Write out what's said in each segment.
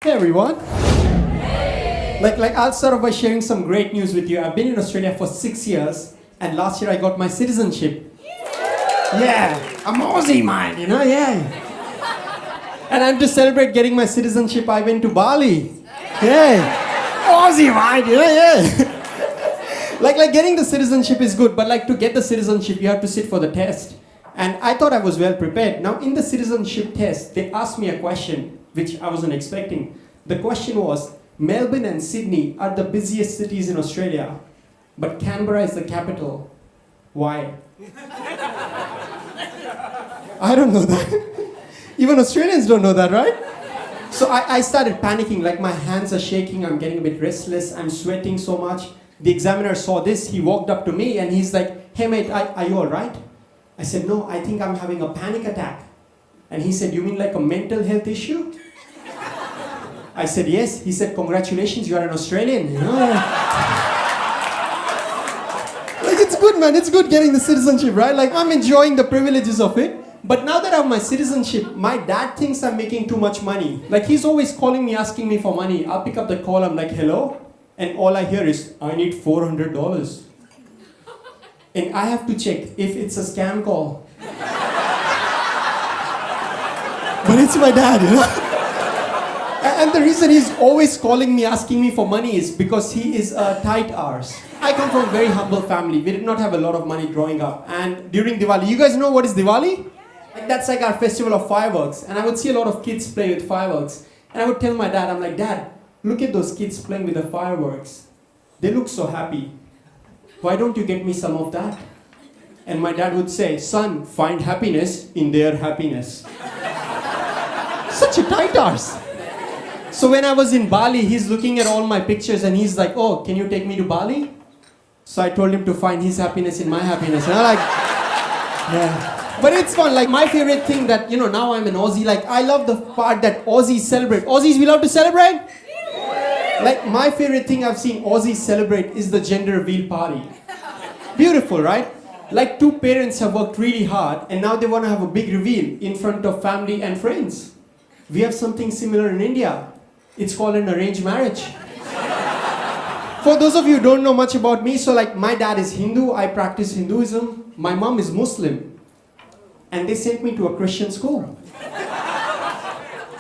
Hey everyone. I'll start off by sharing some great news with you. I've been in Australia for 6 years, and last year I got my citizenship. Yeah, I'm Aussie, man, yeah. And to celebrate getting my citizenship, I went to Bali. Yeah, Aussie, man, yeah. Like getting the citizenship is good, but to get the citizenship, you have to sit for the test. And I thought I was well prepared. Now, in the citizenship test, they asked me a question which I wasn't expecting. The question was, Melbourne and Sydney are the busiest cities in Australia, but Canberra is the capital. Why? I don't know that. Even Australians don't know that, right? So I started panicking, my hands are shaking, I'm getting a bit restless, I'm sweating so much. The examiner saw this, he walked up to me and he's like, hey mate, are you all right? I said, no, I think I'm having a panic attack. And he said, you mean like a mental health issue? I said, yes. He said, congratulations, you are an Australian. It's good, man. It's good getting the citizenship, right? I'm enjoying the privileges of it. But now that I have my citizenship, my dad thinks I'm making too much money. He's always calling me, asking me for money. I'll pick up the call, I'm like, hello? And all I hear is, I need $400. And I have to check if it's a scam call. But it's my dad, And the reason he's always calling me, asking me for money is because he is a tight arse. I come from a very humble family. We did not have a lot of money growing up. And during Diwali, you guys know what is Diwali? That's our festival of fireworks. And I would see a lot of kids play with fireworks. And I would tell my dad, I'm like, Dad, look at those kids playing with the fireworks. They look so happy. Why don't you get me some of that? And my dad would say, son, find happiness in their happiness. Such a tight arse. So when I was in Bali, he's looking at all my pictures and he's like, oh, can you take me to Bali? So I told him to find his happiness in my happiness. And I'm yeah. But it's fun. My favorite thing that, now I'm an Aussie, I love the part that Aussies celebrate. Aussies, we love to celebrate? My favorite thing I've seen Aussies celebrate is the gender reveal party. Beautiful, right? Two parents have worked really hard and now they want to have a big reveal in front of family and friends. We have something similar in India. It's called an arranged marriage. For those of you who don't know much about me, so my dad is Hindu, I practice Hinduism. My mom is Muslim. And they sent me to a Christian school.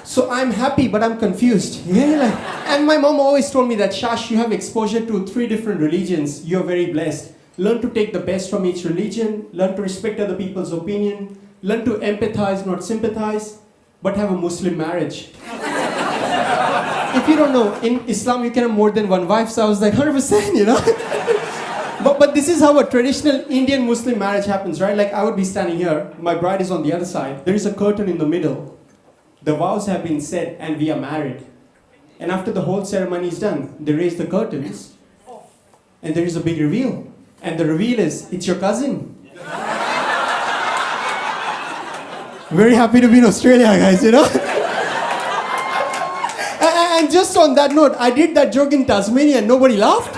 So I'm happy, but I'm confused. And my mom always told me that, Shash, you have exposure to 3 different religions. You're very blessed. Learn to take the best from each religion. Learn to respect other people's opinion. Learn to empathize, not sympathize. But have a Muslim marriage. If you don't know, in Islam you can have more than one wife, so I was like 100%, But this is how a traditional Indian Muslim marriage happens, right? I would be standing here, my bride is on the other side, there is a curtain in the middle. The vows have been said and we are married. And after the whole ceremony is done, they raise the curtains and there is a big reveal. And the reveal is, it's your cousin. Very happy to be in Australia, guys, And just on that note, I did that joke in Tasmania and nobody laughed.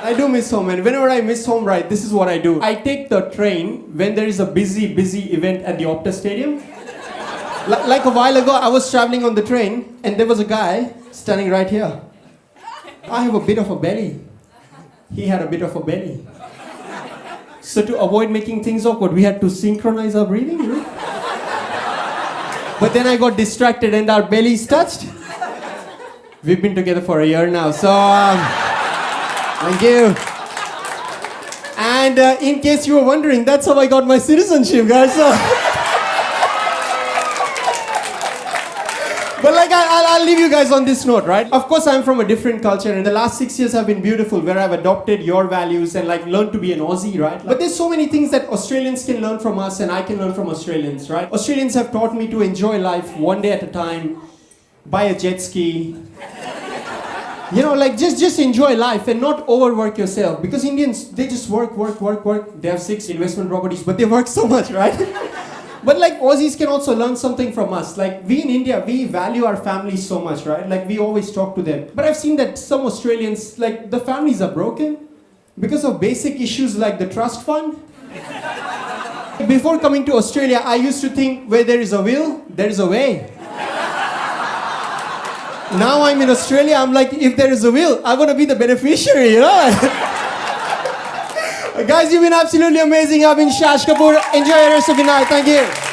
I do miss home, and whenever I miss home, right, this is what I do. I take the train when there is a busy event at the Optus Stadium. A while ago, I was traveling on the train and there was a guy standing right here. I have a bit of a belly. He had a bit of a belly. So to avoid making things awkward, we had to synchronize our breathing, But then I got distracted and our bellies touched. We've been together for a year now, so thank you. And in case you were wondering, that's how I got my citizenship, guys. But I'll leave you guys on this note, right? Of course, I'm from a different culture, and the last 6 years have been beautiful, where I've adopted your values and learned to be an Aussie, right? But there's so many things that Australians can learn from us, and I can learn from Australians, right? Australians have taught me to enjoy life one day at a time, buy a jet ski, just enjoy life and not overwork yourself. Because Indians, they just work. They have 6 investment properties, but they work so much, right? But Aussies can also learn something from us. We in India, we value our families so much, right? We always talk to them. But I've seen that some Australians, the families are broken because of basic issues like the trust fund. Before coming to Australia, I used to think where there is a will, there is a way. Now I'm in Australia, I'm like, if there is a will, I want to be the beneficiary, you know? Guys, you've been absolutely amazing. I've been Shash Kapur. Enjoy the rest of the night. Thank you.